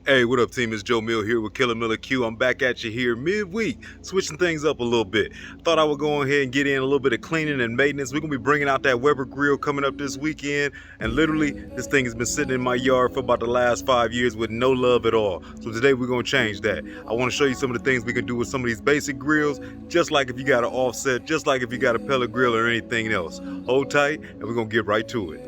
Hey, what up, team? It's Joe Mill here with Killer Miller Q. I'm back at you here midweek, switching things up a little bit. Thought I would go ahead and get in a little bit of cleaning and maintenance. We're going to be bringing out that Weber grill coming up this weekend. And literally, this thing has been sitting in my yard for about the last 5 years with no love at all. So today we're going to change that. I want to show you some of the things we can do with some of these basic grills, just like if you got an offset, just like if you got a pellet grill or anything else. Hold tight, and we're going to get right to it.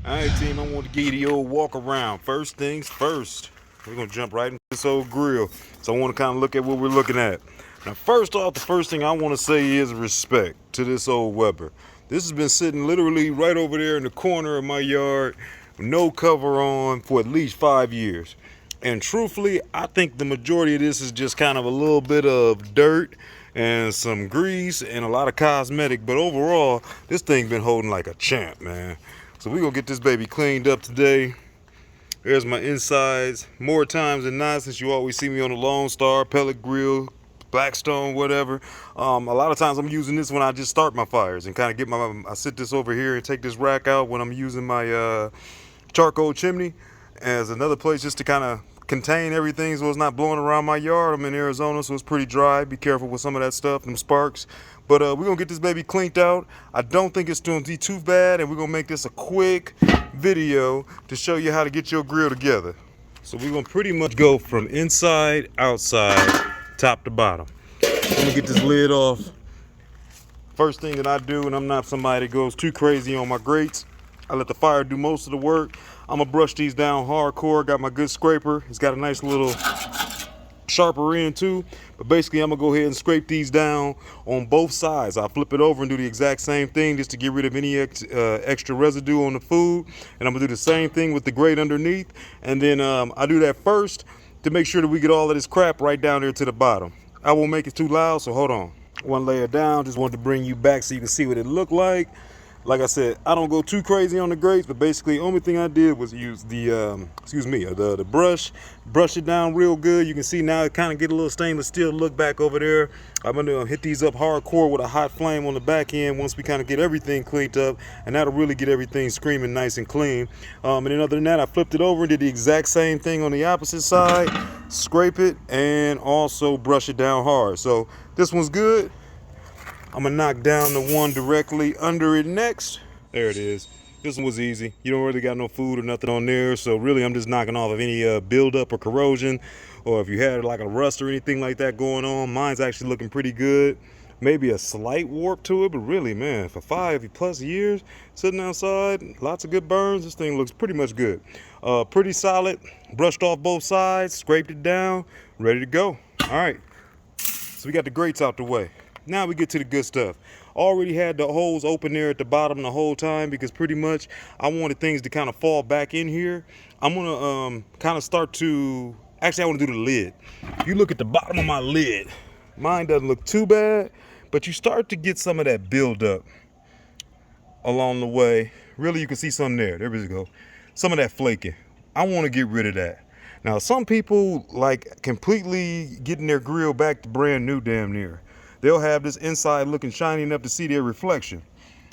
Alright, team, I want to give you the old walk around. First things first, we're going to jump right into this old grill. So I want to kind of look at what we're looking at. Now, first off, the first thing I want to say is respect to this old Weber. This has been sitting literally right over there in the corner of my yard, no cover on, for at least 5 years. And truthfully, I think the majority of this is just kind of a little bit of dirt and some grease and a lot of cosmetic. But overall, this thing been holding like a champ, man. So we're gonna get this baby cleaned up today. There's my insides. More times than not, since you always see me on the Lone Star, pellet grill, Blackstone, whatever. A lot of times I'm using this when I just start my fires and kind of get I sit this over here and take this rack out when I'm using my charcoal chimney as another place just to kind of contain everything so it's not blowing around my yard. I'm in Arizona, so it's pretty dry. Be careful with some of that stuff, them sparks. But we're gonna get this baby cleaned out. I don't think it's gonna be too bad, and we're gonna make this a quick video to show you how to get your grill together. So we're gonna pretty much go from inside, outside, top to bottom. I'm gonna get this lid off. First thing that I do, and I'm not somebody that goes too crazy on my grates, I let the fire do most of the work. I'm gonna brush these down hardcore. Got my good scraper. It's got a nice little sharper end too. But basically, I'm gonna go ahead and scrape these down on both sides. I'll flip it over and do the exact same thing just to get rid of any extra residue on the food. And I'm gonna do the same thing with the grate underneath. And then I do that first to make sure that we get all of this crap right down there to the bottom. I won't make it too loud, so hold on. One layer down, just wanted to bring you back so you can see what it looked like. Like I said, I don't go too crazy on the grates, but basically the only thing I did was use the, the brush it down real good. You can see now it kind of get a little stainless steel look back over there. I'm gonna hit these up hardcore with a hot flame on the back end once we kind of get everything cleaned up, and that'll really get everything screaming nice and clean. And then other than that, I flipped it over and did the exact same thing on the opposite side, scrape it, and also brush it down hard. So this one's good. I'm gonna knock down the one directly under it next. There it is. This one was easy. You don't really got no food or nothing on there, so really I'm just knocking off of any buildup or corrosion, or if you had like a rust or anything like that going on. Mine's actually looking pretty good. Maybe a slight warp to it, but really, man, for 5+ years sitting outside, lots of good burns, this thing looks pretty much good. Pretty solid. Brushed off both sides, scraped it down, ready to go. All right, so we got the grates out the way. Now we get to the good stuff. Already had the holes open there at the bottom the whole time because pretty much I wanted things to kind of fall back in here. I'm gonna kind of start to, actually I want to do the lid. If you look at the bottom of my lid, mine doesn't look too bad, but you start to get some of that buildup along the way. Really, you can see some there. There we go. Some of that flaking. I want to get rid of that. Now, some people like completely getting their grill back to brand new damn near. They'll have this inside looking shiny enough to see their reflection.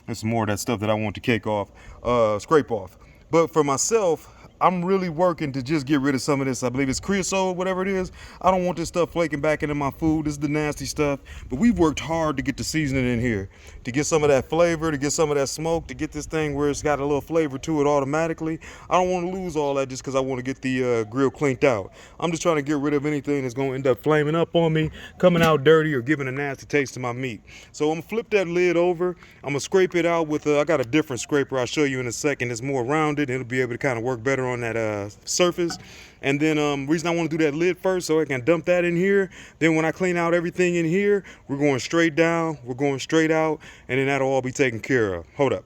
There's some more of that stuff that I want to scrape off. But for myself, I'm really working to just get rid of some of this. I believe it's creosote, whatever it is. I don't want this stuff flaking back into my food. This is the nasty stuff. But we've worked hard to get the seasoning in here, to get some of that flavor, to get some of that smoke, to get this thing where it's got a little flavor to it automatically. I don't want to lose all that just because I want to get the grill cleaned out. I'm just trying to get rid of anything that's going to end up flaming up on me, coming out dirty, or giving a nasty taste to my meat. So I'm going to flip that lid over. I'm going to scrape it out with, I got a different scraper I'll show you in a second. It's more rounded. It'll be able to kind of work better on that surface. And then reason I want to do that lid first so I can dump that in here. Then when I clean out everything in here, we're going straight down, we're going straight out, and then that'll all be taken care of. Hold up.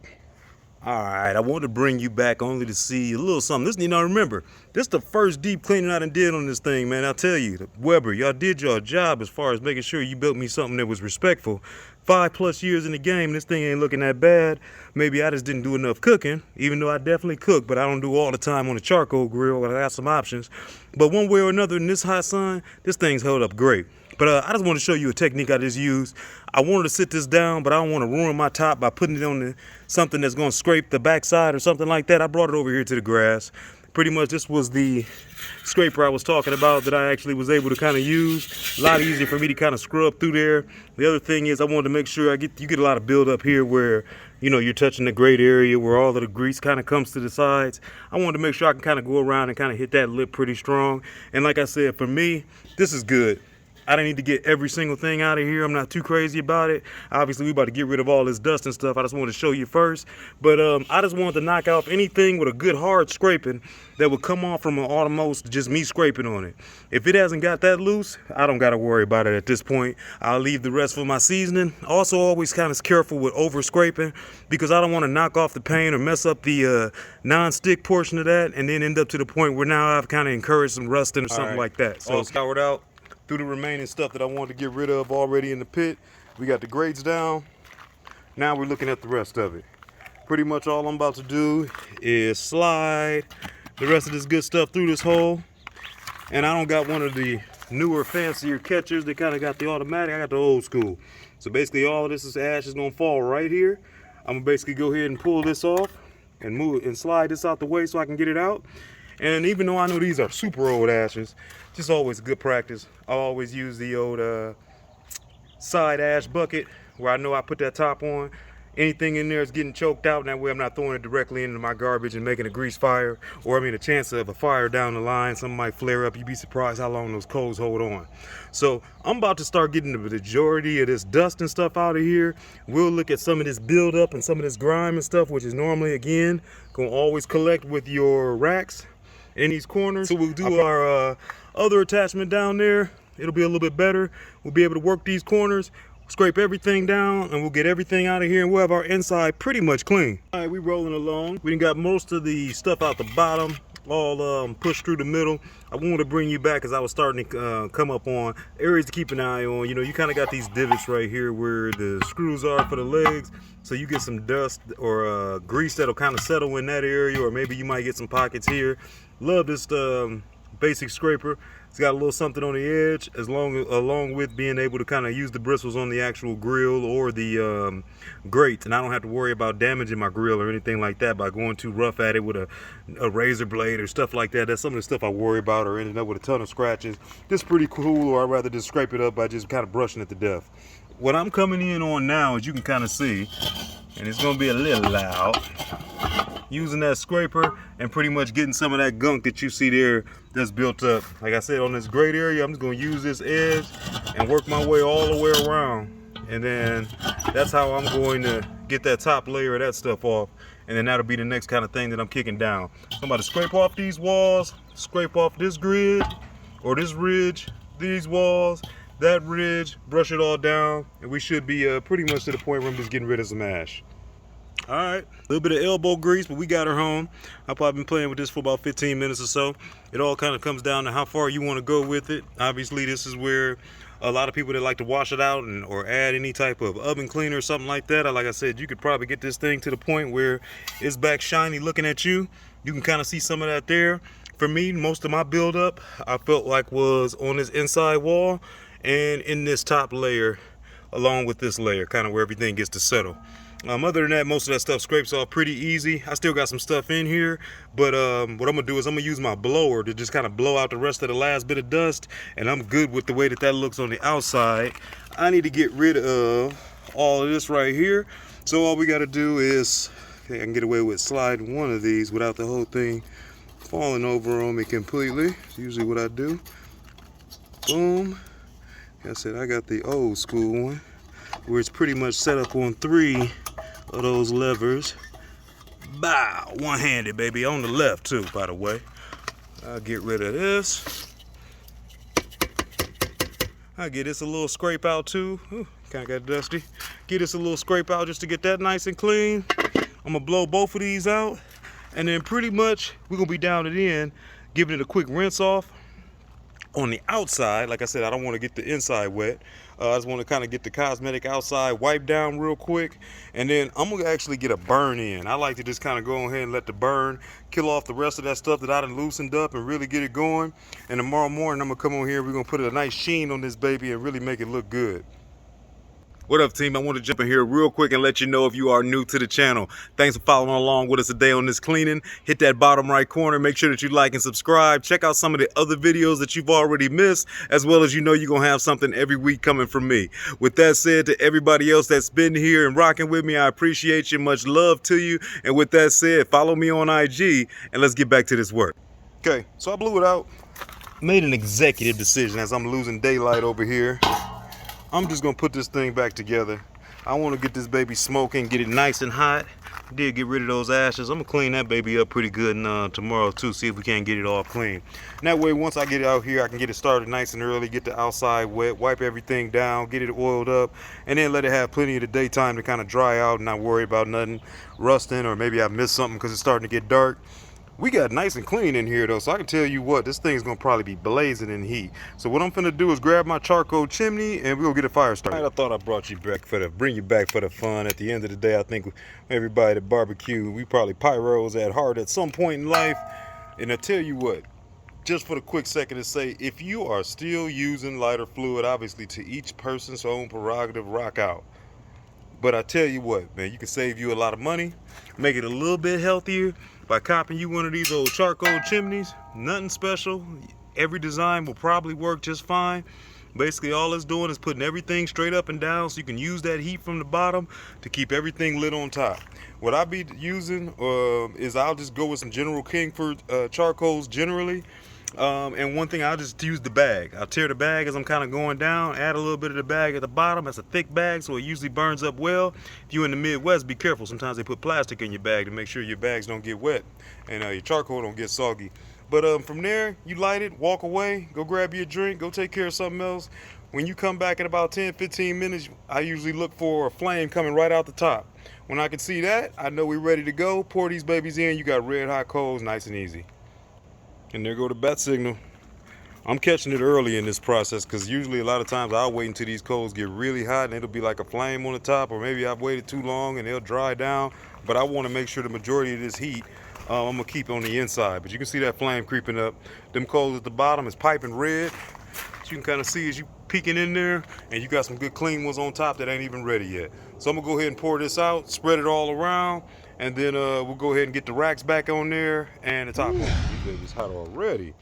Alright, I wanted to bring you back only to see a little something. This, remember, this is the first deep cleaning I done did on this thing, man. I'll tell you, Weber, y'all did your job as far as making sure you built me something that was respectful. 5+ years in the game, this thing ain't looking that bad. Maybe I just didn't do enough cooking, even though I definitely cook, but I don't do all the time on a charcoal grill. I got some options. But one way or another, in this hot sun, this thing's held up great. But I just want to show you a technique I just used. I wanted to sit this down, but I don't want to ruin my top by putting it on something that's going to scrape the backside or something like that. I brought it over here to the grass. Pretty much this was the scraper I was talking about that I actually was able to kind of use. A lot easier for me to kind of scrub through there. The other thing is I wanted to make sure you get a lot of build up here where, you're touching the grate area where all of the grease kind of comes to the sides. I wanted to make sure I can kind of go around and kind of hit that lip pretty strong. And like I said, for me, this is good. I don't need to get every single thing out of here. I'm not too crazy about it. Obviously, we about to get rid of all this dust and stuff. I just wanted to show you first. But I just wanted to knock off anything with a good hard scraping that would come off from an almost just me scraping on it. If it hasn't got that loose, I don't got to worry about it at this point. I'll leave the rest for my seasoning. Also, always kind of careful with over scraping because I don't want to knock off the paint or mess up the non-stick portion of that and then end up to the point where now I've kind of encouraged some rusting or something like that. So all scoured out. Through the remaining stuff that I wanted to get rid of already in the pit. We got the grates down. Now we're looking at the rest of it. Pretty much all I'm about to do is slide the rest of this good stuff through this hole. And I don't got one of the newer, fancier catchers. They kind of got the automatic. I got the old school. So basically all of this ash is gonna fall right here. I'm gonna basically go ahead and pull this off and move it and slide this out the way so I can get it out. And even though I know these are super old ashes, just always good practice. I'll always use the old side ash bucket where I know I put that top on. Anything in there is getting choked out, and that way I'm not throwing it directly into my garbage and making a grease fire, or a chance of a fire down the line. Something might flare up. You'd be surprised how long those coals hold on. So I'm about to start getting the majority of this dust and stuff out of here. We'll look at some of this buildup and some of this grime and stuff, which is normally, again, gonna always collect with your racks in these corners. So we'll do our other attachment down there. It'll be a little bit better. We'll be able to work these corners, scrape everything down, and we'll get everything out of here, and we'll have our inside pretty much clean. All right, we rolling along. We done got most of the stuff out the bottom, all pushed through the middle. I wanted to bring you back as I was starting to come up on areas to keep an eye on. You kind of got these divots right here where the screws are for the legs. So you get some dust or grease that'll kind of settle in that area, or maybe you might get some pockets here. Love this basic scraper. It's got a little something on the edge, along with being able to kind of use the bristles on the actual grill or the grate, and I don't have to worry about damaging my grill or anything like that by going too rough at it with a razor blade or stuff like that. That's some of the stuff I worry about, or ending up with a ton of scratches. This is pretty cool, or I'd rather just scrape it up by just kind of brushing it to death. What I'm coming in on now, as you can kind of see, and it's gonna be a little loud, using that scraper and pretty much getting some of that gunk that you see there that's built up. Like I said, on this grate area, I'm just gonna use this edge and work my way all the way around. And then that's how I'm going to get that top layer of that stuff off. And then that'll be the next kind of thing that I'm kicking down. So I'm about to scrape off these walls, scrape off this grid or this ridge, these walls, that ridge, brush it all down, and we should be pretty much to the point where I'm just getting rid of some ash. All right, a little bit of elbow grease, but we got her home. I've probably been playing with this for about 15 minutes or so. It all kind of comes down to how far you want to go with it. Obviously, this is where a lot of people that like to wash it out or add any type of oven cleaner or something like that. Like I said, you could probably get this thing to the point where it's back shiny looking at you. You can kind of see some of that there. For me, most of my buildup, I felt like was on this inside wall and in this top layer, along with this layer, kind of where everything gets to settle. Other than that, most of that stuff scrapes off pretty easy. I still got some stuff in here, but what I'm gonna do is I'm gonna use my blower to just kind of blow out the rest of the last bit of dust, and I'm good with the way that looks on the outside. I need to get rid of all of this right here. So all we gotta do is, okay, I can get away with sliding one of these without the whole thing falling over on me completely. It's usually what I do. Boom. Like I said, I got the old school one where it's pretty much set up on 3 of those levers. Bow, one-handed, baby, on the left too, by the way. I'll get rid of this. I'll get this a little scrape out too. Ooh, kind of got dusty. Get this a little scrape out just to get that nice and clean. I'm gonna blow both of these out, and then pretty much we're gonna be down it in, giving it a quick rinse off. On the outside, like I said, I don't want to get the inside wet. I just want to kind of get the cosmetic outside wiped down real quick, and then I'm gonna actually get a burn in. I like to just kind of go ahead and let the burn kill off the rest of that stuff that I done loosened up and really get it going. And tomorrow morning I'm gonna come on here, we're gonna put a nice sheen on this baby and really make it look good. What up, team? I want to jump in here real quick and let you know if you are new to the channel. Thanks for following along with us today on this cleaning. Hit that bottom right corner. Make sure that you like and subscribe. Check out some of the other videos that you've already missed, as well as you know you're going to have something every week coming from me. With that said, to everybody else that's been here and rocking with me, I appreciate you. Much love to you. And with that said, follow me on IG and let's get back to this work. Okay, so I blew it out. Made an executive decision as I'm losing daylight over here. I'm just gonna put this thing back together. I want to get this baby smoking, get it nice and hot. Did get rid of those ashes. I'm gonna clean that baby up pretty good tomorrow too, see if we can't get it all clean. And that way, once I get it out here, I can get it started nice and early, get the outside wet, wipe everything down, get it oiled up, and then let it have plenty of the daytime to kind of dry out and not worry about nothing rusting, or maybe I missed something because it's starting to get dark. We got nice and clean in here though, so I can tell you what, this thing's gonna probably be blazing in heat. So what I'm finna do is grab my charcoal chimney and we'll get a fire started. I thought I brought you back bring you back for the fun. At the end of the day, I think everybody that barbecue, we probably pyros at heart at some point in life. And I tell you what, just for the quick second to say, if you are still using lighter fluid, obviously to each person's own prerogative, rock out. But I tell you what, man, you can save you a lot of money, make it a little bit healthier by copping you one of these old charcoal chimneys. Nothing special. Every design will probably work just fine. Basically, all it's doing is putting everything straight up and down so you can use that heat from the bottom to keep everything lit on top. What I'll be using is I'll just go with some General Kingford charcoals generally. And one thing, I'll just use the bag. I'll tear the bag as I'm kind of going down, add a little bit of the bag at the bottom. That's a thick bag, so it usually burns up well. If you're in the Midwest, be careful. Sometimes they put plastic in your bag to make sure your bags don't get wet and your charcoal don't get soggy. But from there, you light it, walk away, go grab your drink, go take care of something else. When you come back in about 10-15 minutes, I usually look for a flame coming right out the top. When I can see that, I know we're ready to go. Pour these babies in. You got red hot coals, nice and easy. And there go the bat signal. I'm catching it early in this process because usually a lot of times I'll wait until these coals get really hot and it'll be like a flame on the top, or maybe I've waited too long and they'll dry down. But I want to make sure the majority of this heat I'm gonna keep on the inside. But you can see that flame creeping up. Them coals at the bottom is piping red. So you can kind of see as you peeking in there, and you got some good clean ones on top that ain't even ready yet. So I'm gonna go ahead and pour this out, spread it all around, and then we'll go ahead and get the racks back on there and the top one. These babies hot already.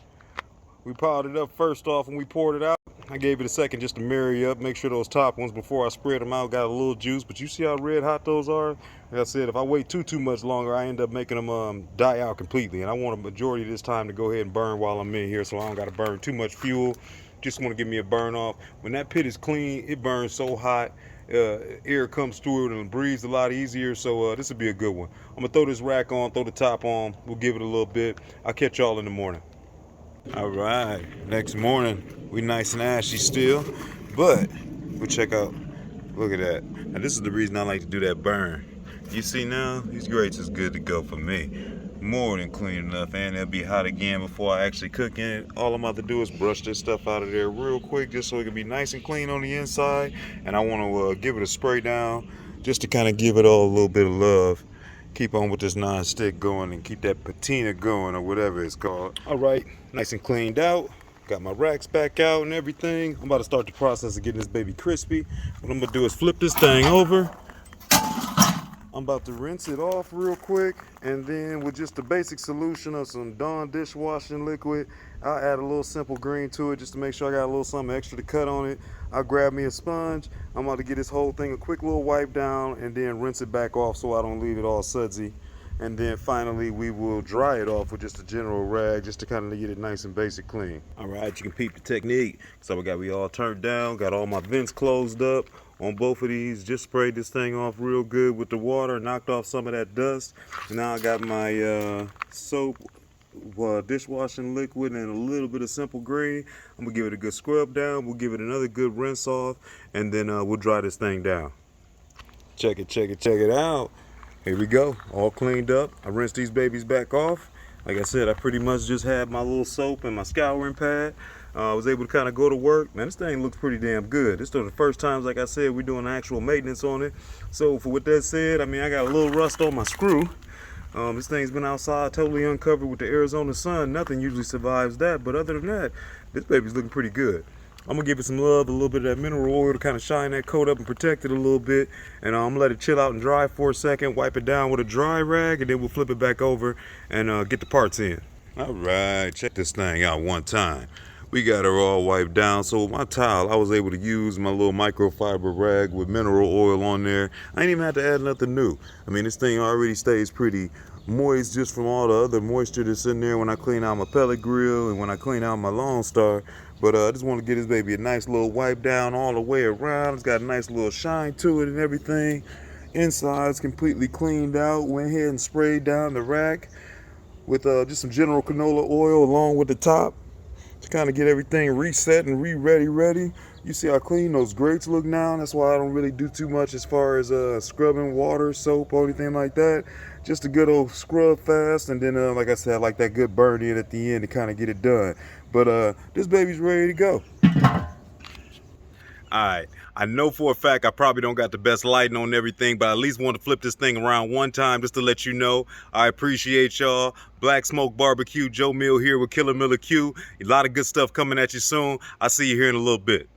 We piled it up first off when we poured it out. I gave it a second just to marry up, make sure those top ones before I spread them out got a little juice. But you see how red hot those are? Like I said, if I wait too much longer, I end up making them die out completely. And I want a majority of this time to go ahead and burn while I'm in here, so I don't got to burn too much fuel. Just want to give me a burn off. When that pit is clean, it burns so hot. Air comes through it and breathes a lot easier. So this will be a good one. I'm gonna throw this rack on, throw the top on. We'll give it a little bit. I'll catch y'all in the morning. All right, next morning, we nice and ashy still, but we'll check out, look at that. Now this is the reason I like to do that burn. You see now, these grates is good to go for me. More than clean enough, and they'll be hot again before I actually cook in it. All I'm about to do is brush this stuff out of there real quick just so it can be nice and clean on the inside. And I want to give it a spray down just to kind of give it all a little bit of love. Keep on with this non-stick going and keep that patina going, or whatever it's called. All right, nice and cleaned out. Got my racks back out and everything. I'm about to start the process of getting this baby crispy. What I'm gonna do is flip this thing over. I'm about to rinse it off real quick, and then with just the basic solution of some Dawn dishwashing liquid, I'll add a little simple green to it just to make sure I got a little something extra to cut on it. I'll grab me a sponge. I'm about to get this whole thing a quick little wipe down and then rinse it back off so I don't leave it all sudsy. And then finally we will dry it off with just a general rag just to kind of get it nice and basic clean. All right, you can peep the technique. So we all turned down, got all my vents closed up on both of these. Just sprayed this thing off real good with the water, knocked off some of that dust. Now I got my soap, dishwashing liquid, and a little bit of simple green. I'm gonna give it a good scrub down. We'll give it another good rinse off, and then we'll dry this thing down. Check it out. Here we go, all cleaned up. I rinsed these babies back off. Like I said, I pretty much just had my little soap and my scouring pad. I was able to kind of go to work. Man, this thing looks pretty damn good. This is the first time, like I said, we're doing actual maintenance on it. So for what that said, I mean, I got a little rust on my screw. This thing's been outside totally uncovered with the Arizona sun. Nothing usually survives that, but other than that, this baby's looking pretty good. I'm gonna give it some love, a little bit of that mineral oil to kind of shine that coat up and protect it a little bit. And I'm gonna let it chill out and dry for a second, wipe it down with a dry rag, and then we'll flip it back over and get the parts in. All right, check this thing out one time. We got her all wiped down. So with my towel, I was able to use my little microfiber rag with mineral oil on there. I ain't even had to add nothing new. I mean, this thing already stays pretty moist just from all the other moisture that's in there when I clean out my pellet grill and when I clean out my Lone Star. But I just want to get this baby a nice little wipe down all the way around. It's got a nice little shine to it and everything. Inside's completely cleaned out. Went ahead and sprayed down the rack with just some General Canola oil along with the top to kind of get everything reset and ready. You see how clean those grates look now. That's why I don't really do too much as far as scrubbing water, soap, or anything like that. Just a good old scrub fast, and then like I said, I like that good burn in at the end to kind of get it done. But this baby's ready to go. Alright, I know for a fact I probably don't got the best lighting on everything, but I at least want to flip this thing around one time just to let you know I appreciate y'all. Black Smoke Barbecue, Joe Mill here with Killer Miller Q. A lot of good stuff coming at you soon. I'll see you here in a little bit.